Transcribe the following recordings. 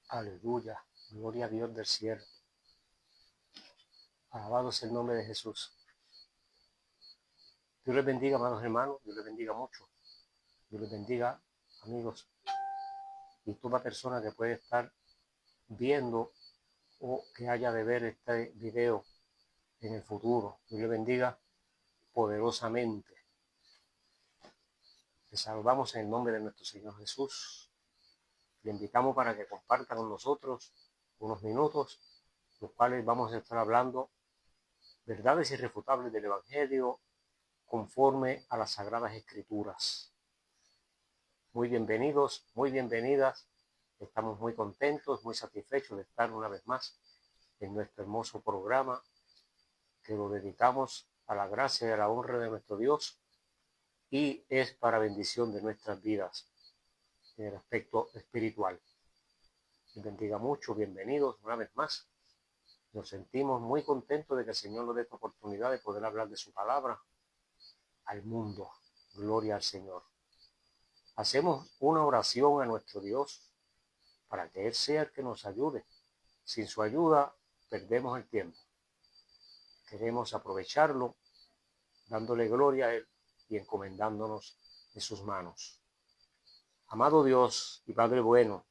Aleluya. Gloria a Dios del cielo. Alabado sea el nombre de Jesús. Dios les bendiga, amados hermanos. Dios les bendiga mucho. Dios les bendiga, amigos. Y toda persona que puede estar viendo o que haya de ver este video en el futuro. Dios les bendiga poderosamente. Les saludamos en el nombre de nuestro Señor Jesús. Le invitamos para que compartan con nosotros unos minutos, los cuales vamos a estar hablando verdades irrefutables del Evangelio conforme a las Sagradas Escrituras. Muy bienvenidos, muy bienvenidas. Estamos muy contentos, muy satisfechos de estar una vez más en nuestro hermoso programa que lo dedicamos a la gracia y a la honra de nuestro Dios y es para bendición de nuestras vidas en el aspecto espiritual. Les bendiga mucho, bienvenidos una vez más. Nos sentimos muy contentos de que el Señor nos dé esta oportunidad de poder hablar de su palabra al mundo. Gloria al Señor. Hacemos una oración a nuestro Dios para que Él sea el que nos ayude. Sin su ayuda perdemos el tiempo. Queremos aprovecharlo dándole gloria a Él y encomendándonos en sus manos. Amado Dios y Padre bueno,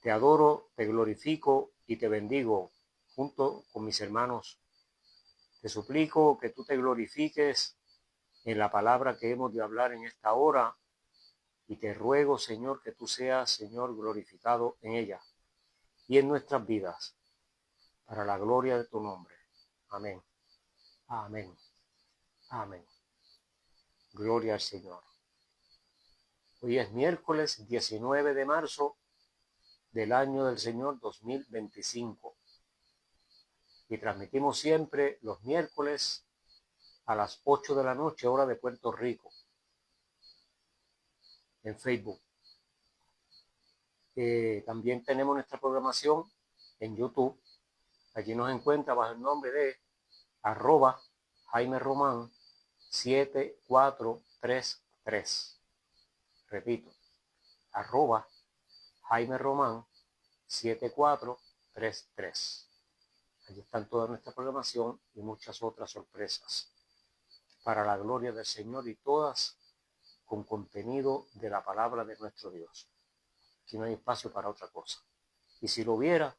te adoro, te glorifico y te bendigo junto con mis hermanos. Te suplico que tú te glorifiques en la palabra que hemos de hablar en esta hora y te ruego, Señor, que tú seas, Señor, glorificado en ella y en nuestras vidas para la gloria de tu nombre. Amén. Amén. Amén. Gloria al Señor. Hoy es miércoles 19 de marzo del año del Señor 2025 y transmitimos siempre los miércoles a las 8 de la noche, hora de Puerto Rico, en Facebook. También tenemos nuestra programación en YouTube. Allí nos encuentra bajo el nombre de @Jaime Román 7433. Repito, @Jaime Román 7433. Allí están toda nuestra programación y muchas otras sorpresas para la gloria del Señor y todas con contenido de la palabra de nuestro Dios. Aquí no hay espacio para otra cosa. Y si lo hubiera,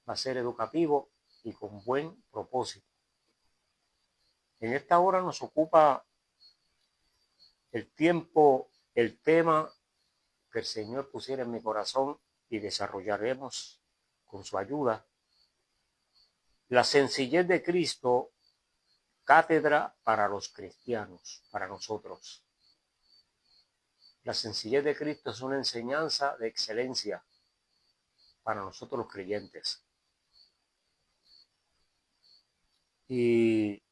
va a ser educativo y con buen propósito. En esta hora nos ocupa el tiempo, el tema que el Señor pusiera en mi corazón y desarrollaremos con su ayuda. La sencillez de Cristo, cátedra para los cristianos, para nosotros. La sencillez de Cristo es una enseñanza de excelencia para nosotros los creyentes. Y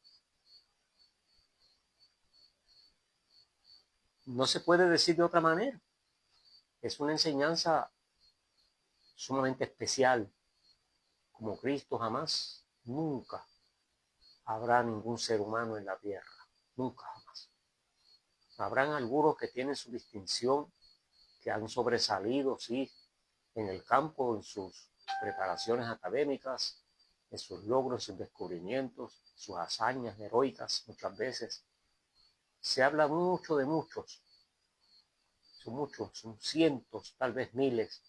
no se puede decir de otra manera. Es una enseñanza sumamente especial. Como Cristo jamás, nunca habrá ningún ser humano en la tierra. Nunca, jamás. Habrán algunos que tienen su distinción, que han sobresalido, sí, en el campo, en sus preparaciones académicas, en sus logros, sus descubrimientos, sus hazañas heroicas. Muchas veces se habla mucho de muchos, son cientos, tal vez miles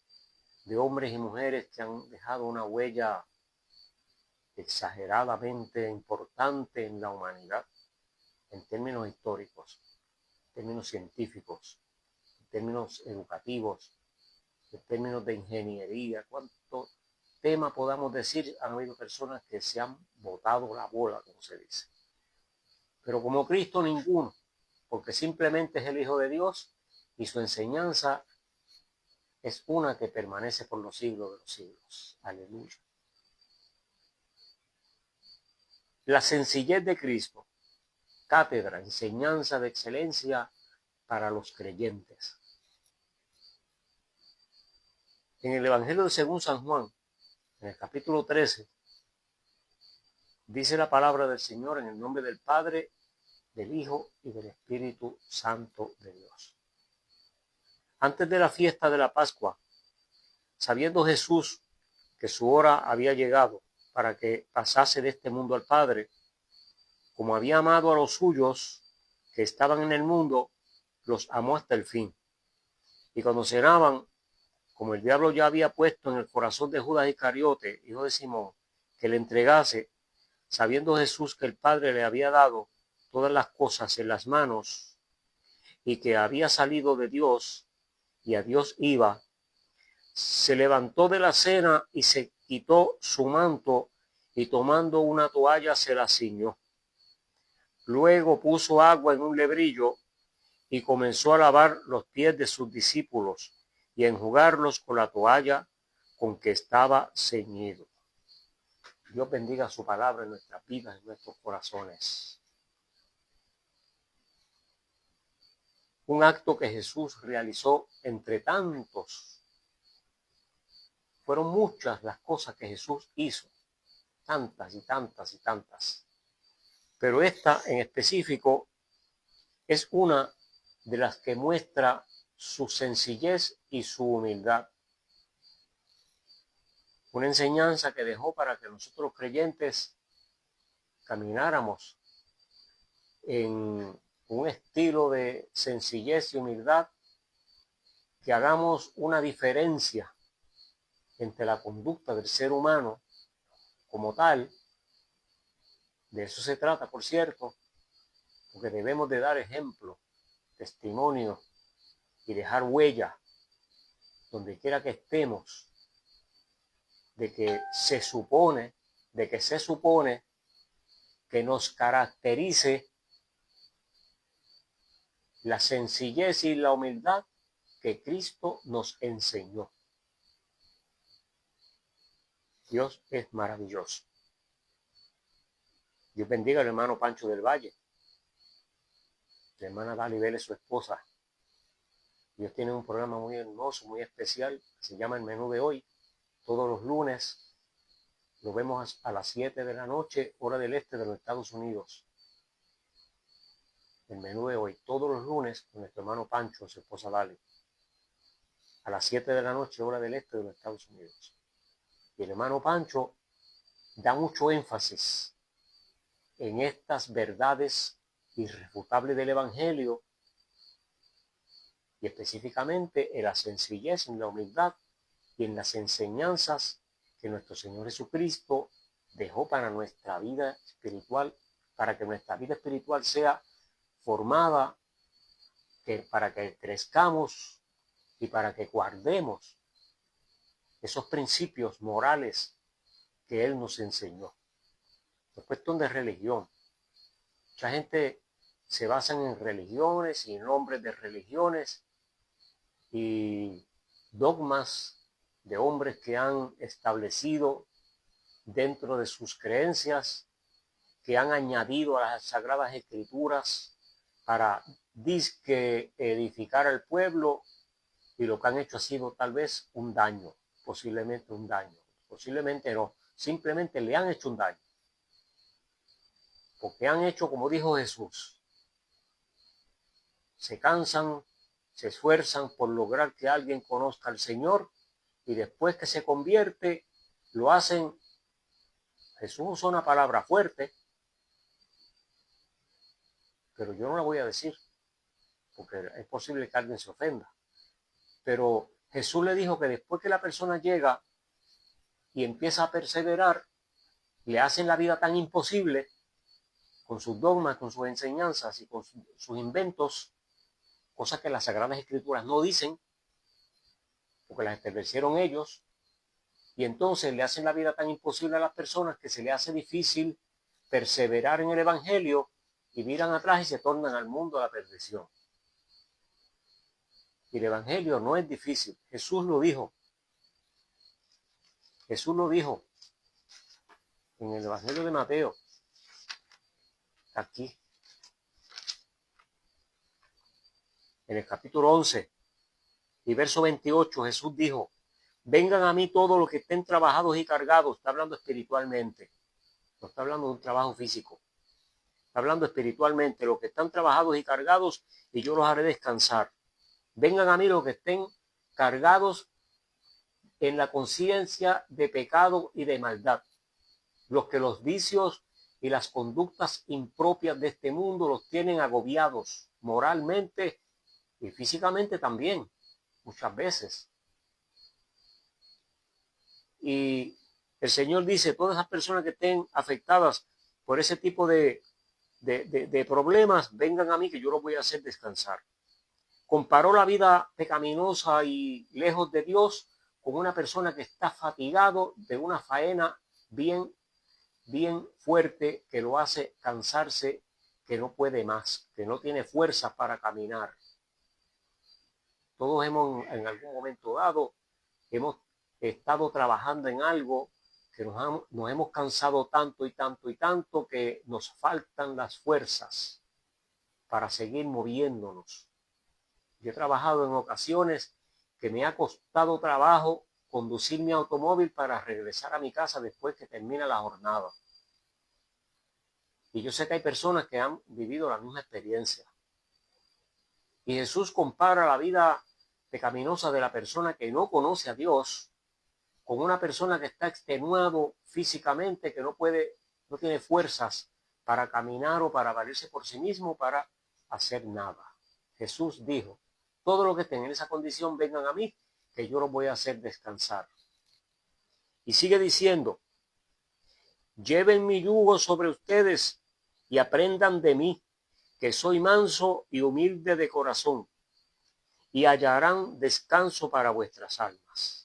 de hombres y mujeres que han dejado una huella exageradamente importante en la humanidad, en términos históricos, en términos científicos, en términos educativos, en términos de ingeniería. ¿Cuánto tema podamos decir? Han habido personas que se han botado la bola, como se dice. Pero como Cristo, ninguno, porque simplemente es el Hijo de Dios y su enseñanza es una que permanece por los siglos de los siglos. Aleluya. La sencillez de Cristo, cátedra, enseñanza de excelencia para los creyentes. En el Evangelio según San Juan, en el capítulo 13, dice la palabra del Señor en el nombre del Padre, del Hijo y del Espíritu Santo de Dios. Antes de la fiesta de la Pascua, Sabiendo Jesús que su hora había llegado para que pasase de este mundo al Padre, como había amado a los suyos que estaban en el mundo, los amó hasta el fin. Y cuando cenaban, como el diablo ya había puesto en el corazón de Judas Iscariote, hijo de Simón, que le entregase, sabiendo Jesús que el Padre le había dado todas las cosas en las manos y que había salido de Dios y a Dios iba, se levantó de la cena y se quitó su manto y tomando una toalla se la ciñó. Luego puso agua en un lebrillo y comenzó a lavar los pies de sus discípulos y a enjugarlos con la toalla con que estaba ceñido. Dios bendiga su palabra en nuestras vidas, en nuestros corazones. Un acto que Jesús realizó entre tantos. Fueron muchas las cosas que Jesús hizo, tantas y tantas y tantas. Pero esta en específico es una de las que muestra su sencillez y su humildad. Una enseñanza que dejó para que nosotros creyentes camináramos en un estilo de sencillez y humildad, que hagamos una diferencia entre la conducta del ser humano como tal. De eso se trata, por cierto, porque debemos de dar ejemplo, testimonio y dejar huella donde quiera que estemos, de que se supone que nos caracterice la sencillez y la humildad que Cristo nos enseñó. Dios es maravilloso. Dios bendiga al hermano Pancho del Valle, la hermana Dali Vélez, su esposa. Dios tiene un programa muy hermoso, muy especial, que se llama El Menú de Hoy. Todos los lunes lo vemos a las 7 de la noche, hora del este de los Estados Unidos. El Menú de Hoy, todos los lunes, con nuestro hermano Pancho, su esposa Dali, a las 7 de la noche, hora del este de los Estados Unidos. Y el hermano Pancho da mucho énfasis en estas verdades irrefutables del Evangelio, y específicamente en la sencillez, en la humildad y en las enseñanzas que nuestro Señor Jesucristo dejó para nuestra vida espiritual, para que nuestra vida espiritual sea formada, para que crezcamos y para que guardemos esos principios morales que Él nos enseñó. No es cuestión de religión. Mucha gente se basa en religiones y en nombres de religiones y dogmas de hombres que han establecido dentro de sus creencias, que han añadido a las Sagradas Escrituras para disque edificar al pueblo, y lo que han hecho ha sido tal vez un daño, posiblemente un daño, posiblemente no, simplemente le han hecho un daño. Porque han hecho, como dijo Jesús, se cansan, se esfuerzan por lograr que alguien conozca al Señor, y después que se convierte, lo hacen. Jesús usó una palabra fuerte, pero yo no la voy a decir, porque es posible que alguien se ofenda. Pero Jesús le dijo que después que la persona llega y empieza a perseverar, le hacen la vida tan imposible con sus dogmas, con sus enseñanzas y con sus inventos, cosas que las Sagradas Escrituras no dicen, porque las establecieron ellos, y entonces le hacen la vida tan imposible a las personas que se le hace difícil perseverar en el Evangelio, y miran atrás y se tornan al mundo a la perdición. Y el Evangelio no es difícil. Jesús lo dijo. Jesús lo dijo en el Evangelio de Mateo. Aquí. En el capítulo 11 y verso 28, Jesús dijo: vengan a mí todos los que estén trabajados y cargados. Está hablando espiritualmente. No está hablando de un trabajo físico. Está hablando espiritualmente. Los que están trabajados y cargados, y yo los haré descansar. Vengan a mí los que estén cargados en la conciencia de pecado y de maldad. Los que los vicios y las conductas impropias de este mundo los tienen agobiados moralmente y físicamente también, muchas veces. Y el Señor dice, todas esas personas que estén afectadas por ese tipo de problemas, vengan a mí que yo los voy a hacer descansar. Comparó la vida pecaminosa y lejos de Dios con una persona que está fatigado de una faena bien fuerte que lo hace cansarse, que no puede más, que no tiene fuerzas para caminar. Todos hemos, en algún momento dado, hemos estado trabajando en algo que nos hemos cansado tanto y tanto y tanto que nos faltan las fuerzas para seguir moviéndonos. Yo he trabajado en ocasiones que me ha costado trabajo conducir mi automóvil para regresar a mi casa después que termina la jornada. Y yo sé que hay personas que han vivido la misma experiencia. Y Jesús compara la vida pecaminosa de la persona que no conoce a Dios con una persona que está extenuado físicamente, que no tiene fuerzas para caminar o para valerse por sí mismo, para hacer nada. Jesús dijo, todos los que estén en esa condición vengan a mí, que yo los voy a hacer descansar. Y sigue diciendo, lleven mi yugo sobre ustedes y aprendan de mí, que soy manso y humilde de corazón, y hallarán descanso para vuestras almas.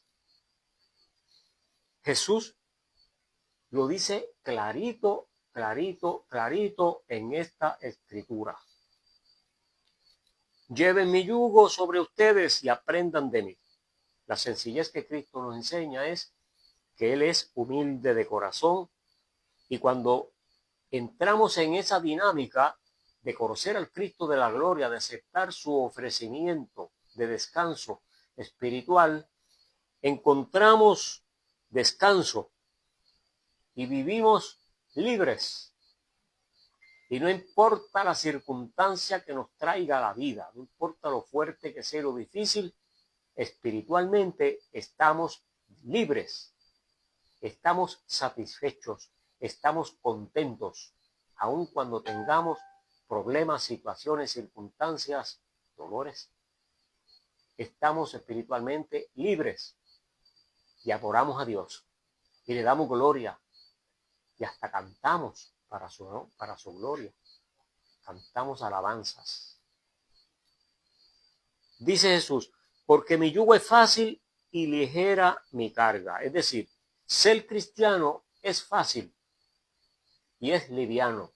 Jesús lo dice clarito, clarito, clarito en esta escritura. Lleven mi yugo sobre ustedes y aprendan de mí. La sencillez que Cristo nos enseña es que Él es humilde de corazón, y cuando entramos en esa dinámica de conocer al Cristo de la gloria, de aceptar su ofrecimiento de descanso espiritual, encontramos descanso y vivimos libres. Y no importa la circunstancia que nos traiga la vida, no importa lo fuerte que sea lo difícil, espiritualmente estamos libres, estamos satisfechos, estamos contentos, aun cuando tengamos problemas, situaciones, circunstancias, dolores. Estamos espiritualmente libres y adoramos a Dios y le damos gloria y hasta cantamos para su gloria. Cantamos alabanzas. Dice Jesús, porque mi yugo es fácil y ligera mi carga. Es decir, ser cristiano es fácil y es liviano.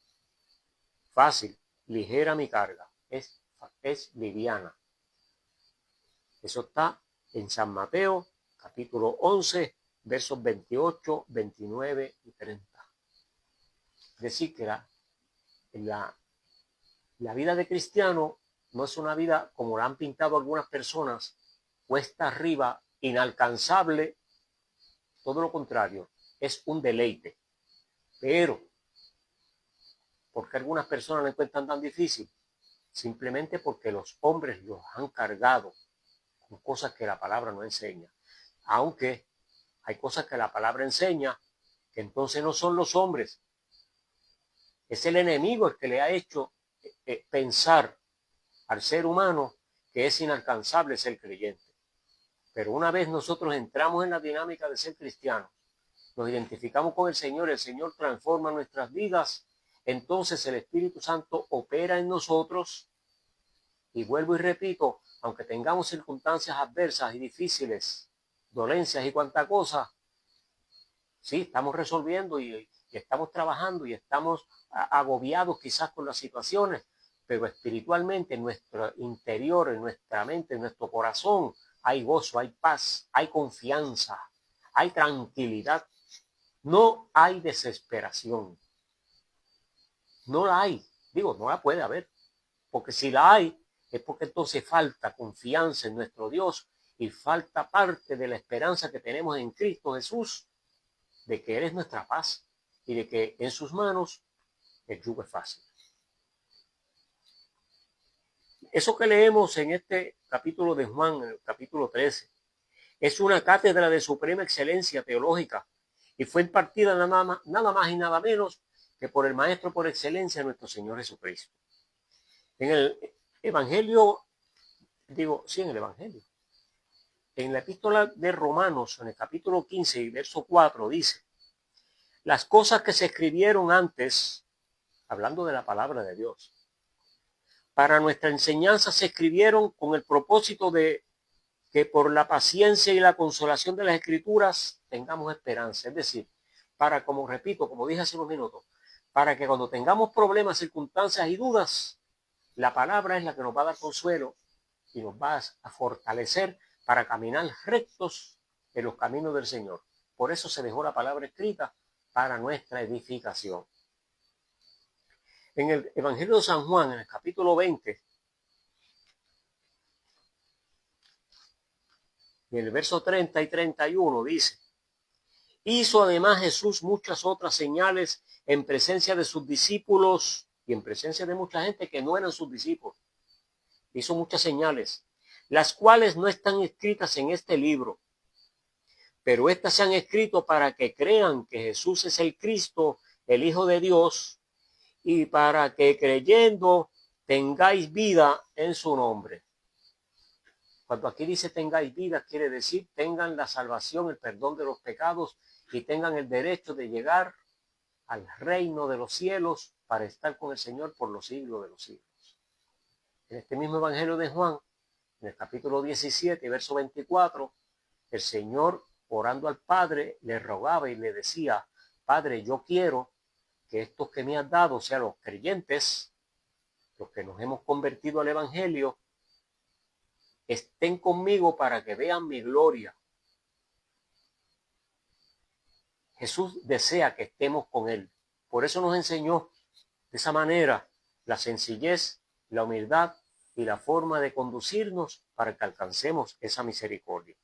Fácil, ligera mi carga, es liviana. Eso está en San Mateo, capítulo 11, versos 28, 29 y 30. Es decir, que la vida de cristiano no es una vida como la han pintado algunas personas, cuesta arriba, inalcanzable. Todo lo contrario, es un deleite. Pero, ¿por qué algunas personas la encuentran tan difícil? Simplemente porque los hombres los han cargado con cosas que la palabra no enseña. Aunque hay cosas que la palabra enseña que entonces no son los hombres. Es el enemigo el que le ha hecho pensar al ser humano que es inalcanzable ser creyente. Pero una vez nosotros entramos en la dinámica de ser cristianos, nos identificamos con el Señor transforma nuestras vidas, entonces el Espíritu Santo opera en nosotros, y vuelvo y repito, aunque tengamos circunstancias adversas y difíciles, dolencias y cuanta cosa, sí, estamos resolviendo y estamos trabajando y estamos agobiados quizás con las situaciones, pero espiritualmente en nuestro interior, en nuestra mente, en nuestro corazón, hay gozo, hay paz, hay confianza, hay tranquilidad. No hay desesperación. No la hay. Digo, no la puede haber. Porque si la hay, es porque entonces falta confianza en nuestro Dios y falta parte de la esperanza que tenemos en Cristo Jesús, de que Él es nuestra paz y de que en sus manos el yugo es fácil. Eso que leemos en este capítulo de Juan, en el capítulo 13, Es una cátedra de suprema excelencia teológica y fue impartida nada más y nada menos que por el maestro por excelencia, nuestro Señor Jesucristo. En el Evangelio, en el Evangelio. En la epístola de Romanos, en el capítulo 15 y verso 4, dice: las cosas que se escribieron antes, hablando de la palabra de Dios, para nuestra enseñanza se escribieron con el propósito de que por la paciencia y la consolación de las Escrituras tengamos esperanza. Es decir, para, como repito, como dije hace unos minutos, para que cuando tengamos problemas, circunstancias y dudas, la palabra es la que nos va a dar consuelo y nos va a fortalecer para caminar rectos en los caminos del Señor. Por eso se dejó la palabra escrita para nuestra edificación. En el Evangelio de San Juan, en el capítulo 20, en el verso 30 y 31, dice: hizo además Jesús muchas otras señales en presencia de sus discípulos y en presencia de mucha gente que no eran sus discípulos. Hizo muchas señales, las cuales no están escritas en este libro, pero estas se han escrito para que crean que Jesús es el Cristo, el Hijo de Dios, y para que creyendo tengáis vida en su nombre. Cuando aquí dice tengáis vida, quiere decir tengan la salvación, el perdón de los pecados y tengan el derecho de llegar al reino de los cielos para estar con el Señor por los siglos de los siglos. En este mismo Evangelio de Juan, en el capítulo 17, verso 24, el Señor, orando al Padre, le rogaba y le decía: Padre, yo quiero que estos que me has dado, o sea, los creyentes, los que nos hemos convertido al Evangelio, estén conmigo para que vean mi gloria. Jesús desea que estemos con Él. Por eso nos enseñó de esa manera la sencillez, la humildad y la forma de conducirnos para que alcancemos esa misericordia.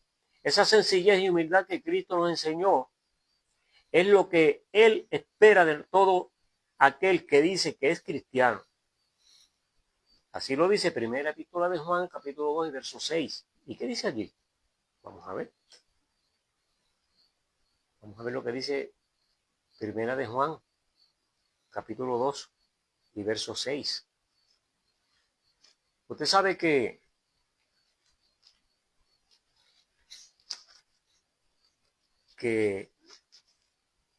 Esa sencillez y humildad que Cristo nos enseñó es lo que Él espera de todo aquel que dice que es cristiano. Así lo dice primera epístola de Juan, capítulo 2 y verso 6. ¿Y qué dice allí? Vamos a ver. Vamos a ver lo que dice primera de Juan, capítulo 2 y verso 6. Usted sabe que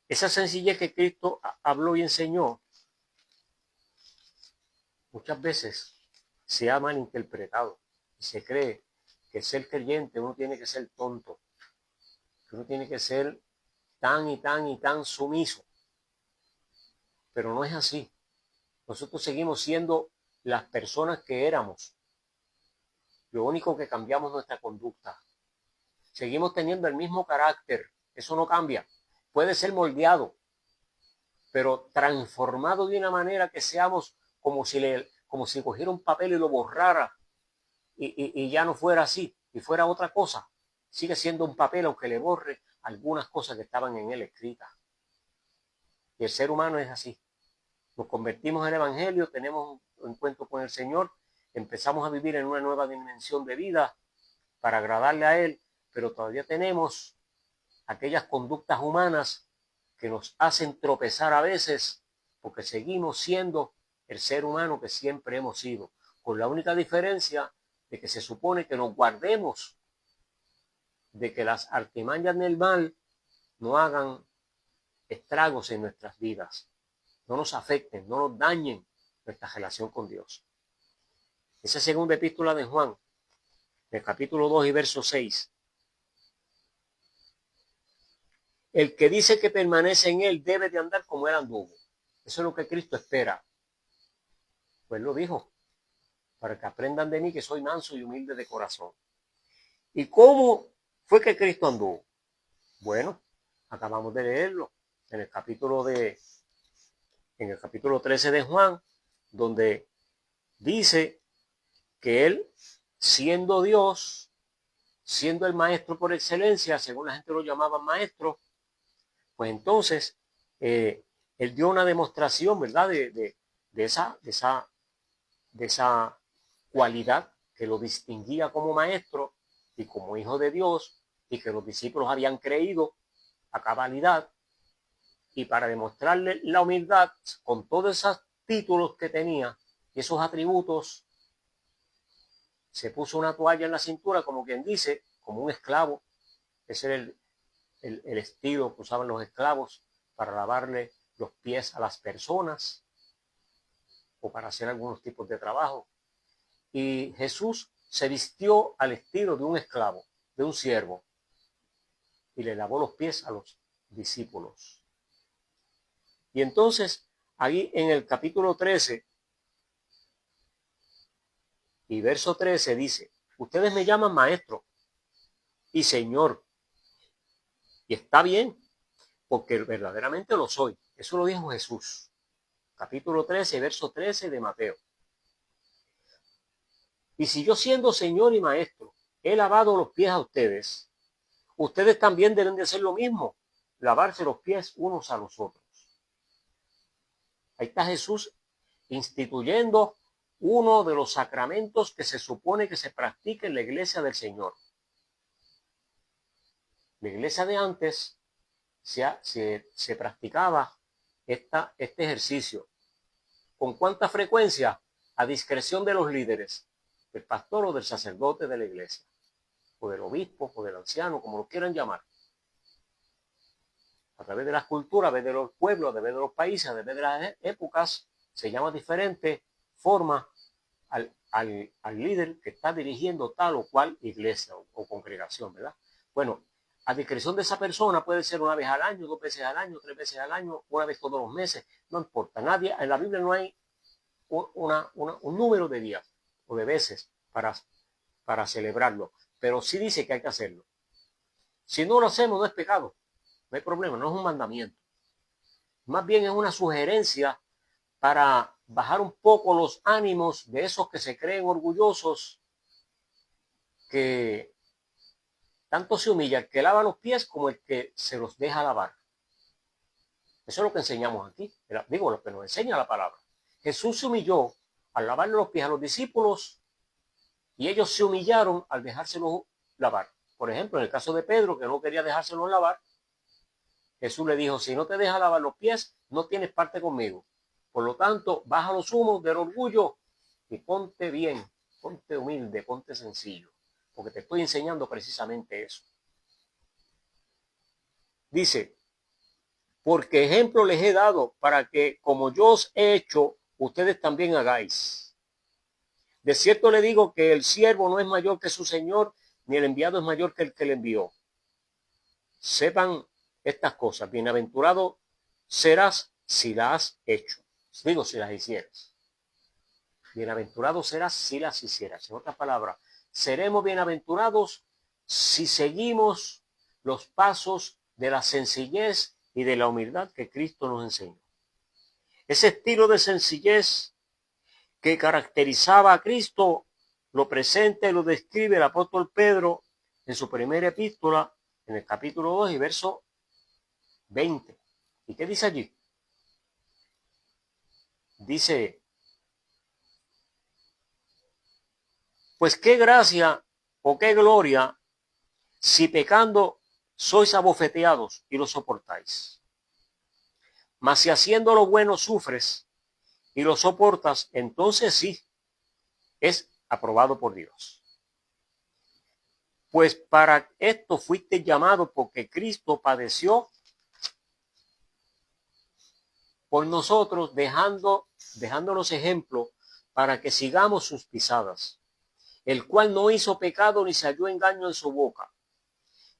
esa sencillez que Cristo habló y enseñó muchas veces se ha malinterpretado y se cree que ser creyente uno tiene que ser tonto, que uno tiene que ser tan y tan sumiso. Pero no es así. Nosotros seguimos siendo las personas que éramos. Lo único que cambiamos es nuestra conducta. Seguimos teniendo el mismo carácter. Eso no cambia. Puede ser moldeado, pero transformado de una manera que seamos como si cogiera un papel y lo borrara y ya no fuera así, y fuera otra cosa. Sigue siendo un papel, aunque le borre algunas cosas que estaban en él escritas. Y el ser humano es así. Nos convertimos en el Evangelio, tenemos un encuentro con el Señor, empezamos a vivir en una nueva dimensión de vida para agradarle a Él, pero todavía tenemos aquellas conductas humanas que nos hacen tropezar a veces, porque seguimos siendo el ser humano que siempre hemos sido, con la única diferencia de que se supone que nos guardemos de que las artimañas del mal no hagan estragos en nuestras vidas, no nos afecten, no nos dañen nuestra relación con Dios. Esa segunda epístola de Juan, el capítulo 2 y verso 6. El que dice que permanece en él debe de andar como él anduvo. Eso es lo que Cristo espera. Pues lo dijo, para que aprendan de mí que soy manso y humilde de corazón. ¿Y cómo fue que Cristo anduvo? Bueno, acabamos de leerlo en el capítulo 13 de Juan, donde dice que él, siendo Dios, siendo el maestro por excelencia, según la gente lo llamaba maestro, pues entonces él dio una demostración, ¿verdad?, de esa cualidad que lo distinguía como maestro y como hijo de Dios y que los discípulos habían creído a cabalidad, y para demostrarle la humildad, con todos esos títulos que tenía y esos atributos, se puso una toalla en la cintura, como quien dice, como un esclavo. Ese era el estilo que usaban los esclavos para lavarle los pies a las personas o para hacer algunos tipos de trabajo. Y Jesús se vistió al estilo de un esclavo, de un siervo, y le lavó los pies a los discípulos. Y entonces, ahí en el capítulo 13 y verso 13 dice: ustedes me llaman maestro y señor, y está bien, porque verdaderamente lo soy. Eso lo dijo Jesús. Capítulo 13, verso 13 de Mateo. Y si yo, siendo señor y maestro, he lavado los pies a ustedes, ustedes también deben de hacer lo mismo, lavarse los pies unos a los otros. Ahí está Jesús instituyendo uno de los sacramentos que se supone que se practica en la iglesia del Señor. La iglesia de antes se practicaba este ejercicio. ¿Con cuánta frecuencia? A discreción de los líderes, del pastor o del sacerdote de la iglesia, o del obispo o del anciano, como lo quieran llamar. A través de las culturas, a través de los pueblos, a través de los países, a través de las épocas, se llama diferente forma al líder que está dirigiendo tal o cual iglesia o congregación, ¿verdad? Bueno, a discreción de esa persona puede ser una vez al año, 2 veces al año, 3 veces al año, una vez todos los meses, no importa. Nadie, en la Biblia no hay un número de días o de veces para celebrarlo, pero sí dice que hay que hacerlo. Si no lo hacemos, no es pecado, no hay problema, no es un mandamiento. Más bien es una sugerencia para bajar un poco los ánimos de esos que se creen orgullosos, que tanto se humilla el que lava los pies como el que se los deja lavar. Eso es lo que enseñamos aquí, digo, lo que nos enseña la palabra. Jesús se humilló al lavarle los pies a los discípulos y ellos se humillaron al dejárselos lavar. Por ejemplo, en el caso de Pedro, que no quería dejárselos lavar, Jesús le dijo: si no te dejas lavar los pies, no tienes parte conmigo. Por lo tanto, baja los humos del orgullo y ponte bien, ponte humilde, ponte sencillo, porque te estoy enseñando precisamente eso. Dice: porque ejemplo les he dado para que, como yo os he hecho, ustedes también hagáis. De cierto le digo que el siervo no es mayor que su señor, ni el enviado es mayor que el que le envió. Sepan estas cosas. Bienaventurado serás si las has hecho. Digo, si las hicieras. Bienaventurado serás si las hicieras. En otras palabras, seremos bienaventurados si seguimos los pasos de la sencillez y de la humildad que Cristo nos enseñó. Ese estilo de sencillez que caracterizaba a Cristo lo presenta y lo describe el apóstol Pedro en su primera epístola, en el capítulo 2 y verso 20. ¿Y qué dice allí? Dice: pues qué gracia o qué gloria si pecando sois abofeteados y lo soportáis. Mas si haciendo lo bueno sufres y lo soportas, entonces sí, es aprobado por Dios. Pues para esto fuiste llamado, porque Cristo padeció por nosotros, dejándonos ejemplo para que sigamos sus pisadas, el cual no hizo pecado ni se halló engaño en su boca,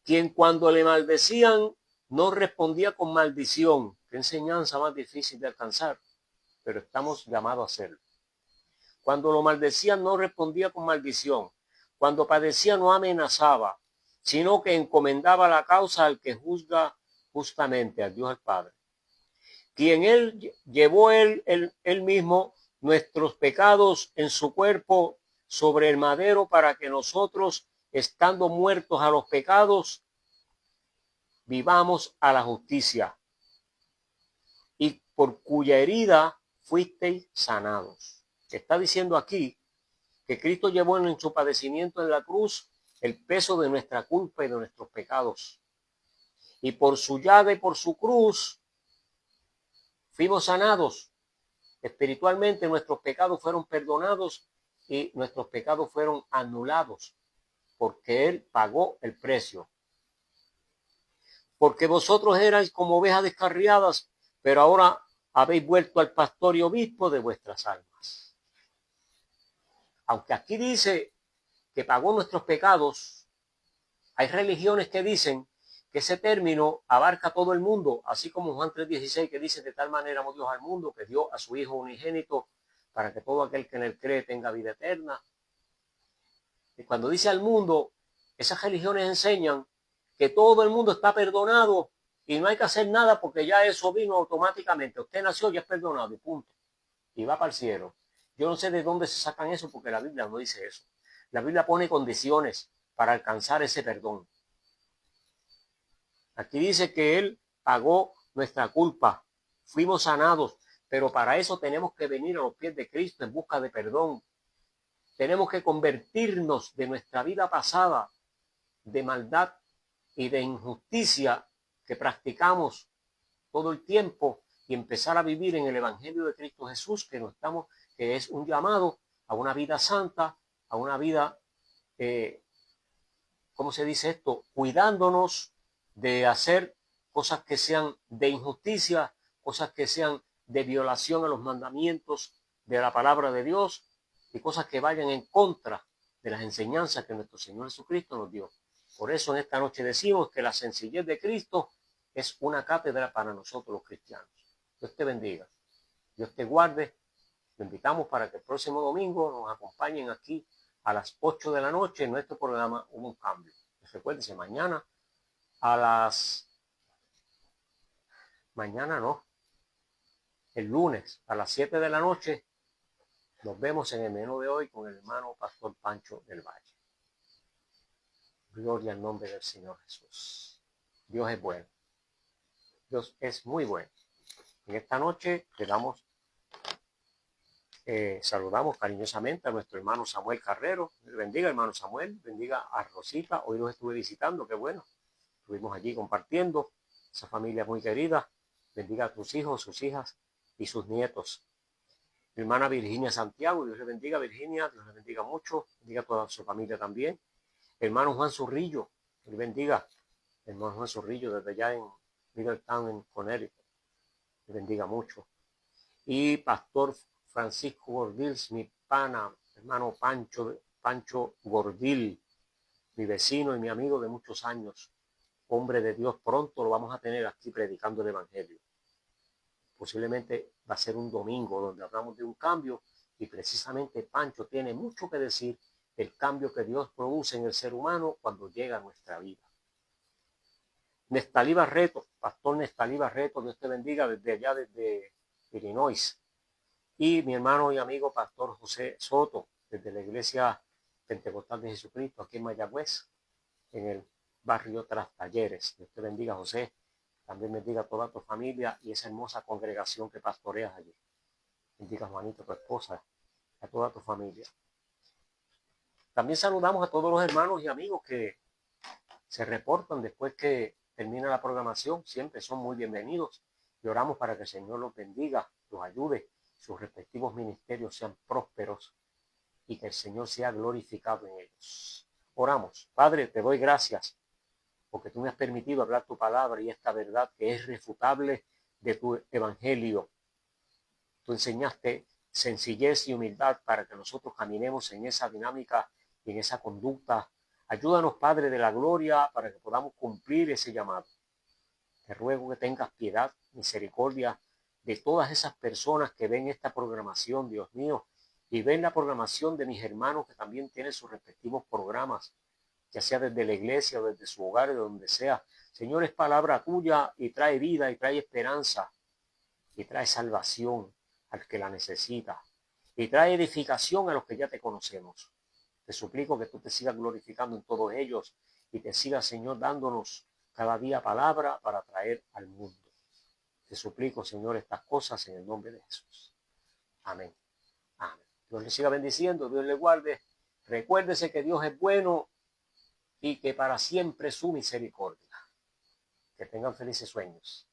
quien cuando le maldecían no respondía con maldición. Qué enseñanza más difícil de alcanzar, pero estamos llamados a hacerlo. Cuando lo maldecían no respondía con maldición. Cuando padecía no amenazaba, sino que encomendaba la causa al que juzga justamente, al Dios el Padre, quien él llevó él mismo nuestros pecados en su cuerpo sobre el madero, para que nosotros, estando muertos a los pecados, vivamos a la justicia, y por cuya herida fuisteis sanados. Está diciendo aquí que Cristo llevó en su padecimiento en la cruz el peso de nuestra culpa y de nuestros pecados. Y por su llaga y por su cruz fuimos sanados. Espiritualmente nuestros pecados fueron perdonados y nuestros pecados fueron anulados, porque Él pagó el precio. Porque vosotros erais como ovejas descarriadas, pero ahora habéis vuelto al pastor y obispo de vuestras almas. Aunque aquí dice que pagó nuestros pecados, hay religiones que dicen que ese término abarca todo el mundo, así como Juan 3:16, que dice: de tal manera amó Dios al mundo que dio a su Hijo unigénito para que todo aquel que en él cree tenga vida eterna. Y cuando dice al mundo, esas religiones enseñan que todo el mundo está perdonado y no hay que hacer nada porque ya eso vino automáticamente. Usted nació, ya es perdonado y punto. Y va para el cielo. Yo no sé de dónde se sacan eso, porque la Biblia no dice eso. La Biblia pone condiciones para alcanzar ese perdón. Aquí dice que Él pagó nuestra culpa, fuimos sanados, pero para eso tenemos que venir a los pies de Cristo en busca de perdón. Tenemos que convertirnos de nuestra vida pasada, de maldad y de injusticia que practicamos todo el tiempo, y empezar a vivir en el Evangelio de Cristo Jesús, que es un llamado a una vida santa, a una vida, ¿cómo se dice esto? Cuidándonos de hacer cosas que sean de injusticia, cosas que sean de violación a los mandamientos de la palabra de Dios y cosas que vayan en contra de las enseñanzas que nuestro Señor Jesucristo nos dio. Por eso en esta noche decimos que la sencillez de Cristo es una cátedra para nosotros los cristianos. Dios te bendiga, Dios te guarde. Lo invitamos para que el próximo domingo nos acompañen aquí a las 8 de la noche en nuestro programa Hubo un Cambio. Recuérdense, mañana el lunes a las 7 de la noche nos vemos en el menú de hoy con el hermano Pastor Pancho del Valle. Gloria al nombre del Señor Jesús. Dios es bueno. Dios es muy bueno. En esta noche saludamos cariñosamente a nuestro hermano Samuel Carrero. Bendiga, hermano Samuel. Bendiga a Rosita. Hoy los estuve visitando. Qué bueno. Estuvimos allí compartiendo. Esa familia muy querida. Bendiga a tus hijos, sus hijas y sus nietos. Mi hermana Virginia Santiago. Dios le bendiga, Virginia. Dios le bendiga mucho. Bendiga a toda su familia también. Hermano Juan Zurrillo. Dios le bendiga. Hermano Juan Zurrillo desde allá en Middletown, en Connecticut. Le bendiga mucho. Y Pastor Francisco Gordil, mi pana, hermano Pancho Gordil, mi vecino y mi amigo de muchos años, hombre de Dios. Pronto lo vamos a tener aquí predicando el Evangelio. Posiblemente va a ser un domingo donde hablamos de un cambio, y precisamente Pancho tiene mucho que decir del cambio que Dios produce en el ser humano cuando llega a nuestra vida. Nestalí Barreto, Pastor Nestalí Barreto, Dios te bendiga desde allá, desde Illinois. Y mi hermano y amigo Pastor José Soto, desde la Iglesia Pentecostal de Jesucristo, aquí en Mayagüez, en el barrio Tras Talleres. Dios te bendiga, José. También bendiga a toda tu familia y esa hermosa congregación que pastoreas allí. Bendiga a Juanito, tu esposa, a toda tu familia. También saludamos a todos los hermanos y amigos que se reportan después que termina la programación. Siempre son muy bienvenidos y oramos para que el Señor los bendiga, los ayude, sus respectivos ministerios sean prósperos y que el Señor sea glorificado en ellos. Oramos. Padre, te doy gracias porque tú me has permitido hablar tu palabra y esta verdad que es irrefutable de tu evangelio. Tú enseñaste sencillez y humildad para que nosotros caminemos en esa dinámica y en esa conducta. Ayúdanos, Padre de la gloria, para que podamos cumplir ese llamado. Te ruego que tengas piedad, misericordia de todas esas personas que ven esta programación, Dios mío, y ven la programación de mis hermanos que también tienen sus respectivos programas, ya sea desde la iglesia o desde su hogar, de donde sea. Señor, es palabra tuya y trae vida y trae esperanza y trae salvación al que la necesita y trae edificación a los que ya te conocemos. Te suplico que tú te sigas glorificando en todos ellos y te sigas, Señor, dándonos cada día palabra para traer al mundo. Te suplico, Señor, estas cosas en el nombre de Jesús. Amén. Amén. Dios le siga bendiciendo, Dios le guarde. Recuérdese que Dios es bueno y que para siempre su misericordia. Que tengan felices sueños.